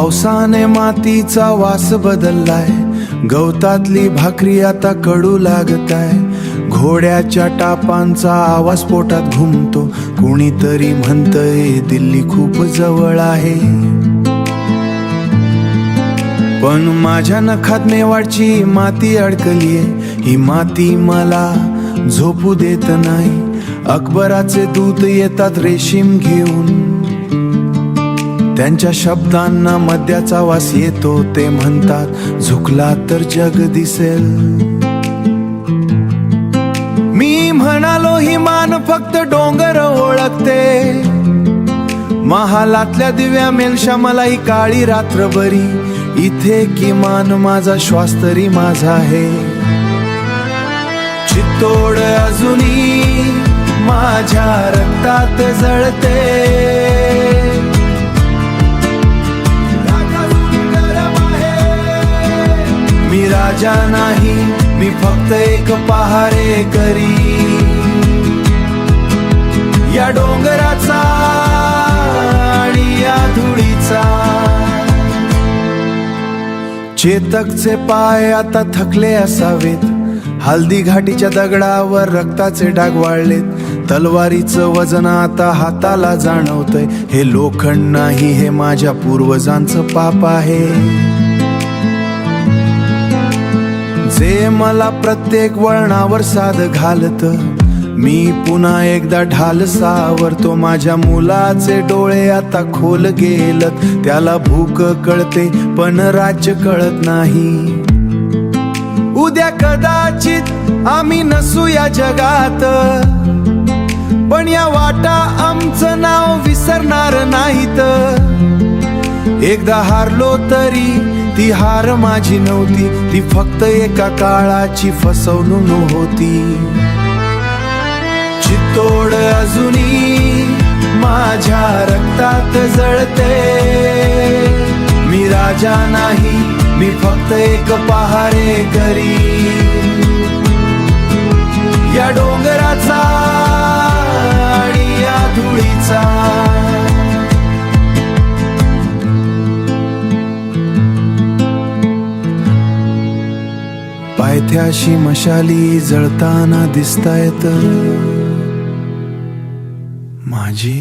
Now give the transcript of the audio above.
पावसाने मातीचा वास बदललाय, गवतातली भाकरी आता कडू लागताय, घोड्याच्या टापांचा आवाज पोटात घुमतो, कुणीतरी म्हणतंय दिल्ली खूप जवळ आहे. पण माझ्या नखात मेवाडची माती अडकलीये, ही माती मला झोपू देत नाही. अकबराचे दूत येतात रेशीम घेऊन, त्यांच्या शब्दांना मद्याचा वास येतो. ते म्हणतात झुकला तर जग दिसेल. मी म्हणालो ही मान फक्त डोंगर ओळखते, महालातल्या दिव्या मेलशा मला ही काळी रात्र बरी. इथे किमान माझा श्वास तरी माझा आहे. चित्तोड अजूनही माझ्या रक्तात जळते, मी राजा नाही, मी फक्त एक पहारेकरी. या डोंगराचा आणि या धुळीचा. चेतकचे पाय आता थकले असावेत, हल्दी घाटीच्या दगडावर रक्ताचे डाग वाळलेत. तलवारीचं वजन आता हाताला जाणवतंय. हे लोखंड नाही, हे माझ्या पूर्वजांचं पाप आहे, जे मला प्रत्येक वळणावर साध घालत. मी पुन्हा एकदा ढाल सावरतो. माझ्या मुलाचे डोळे आता खोल गेलत, त्याला भूक कळते पण राज्य कळत नाही. उद्या कदाचित आम्ही नसू या जगात, पण या वाटा आमचं नाव विसरणार नाहीत. एकदा हारलो तरी ती हार माझी नव्हती, ती फक्त एका काळाची फसवणूक होती. चित्तोड अजूनही माझ्या रक्तात जळते, मी राजा नाही, मी फक्त एक पहारेकरी. या डोंगराचा आणि या धुळीचा. पायथ्याशी मशाली जळताना दिसतायत माझी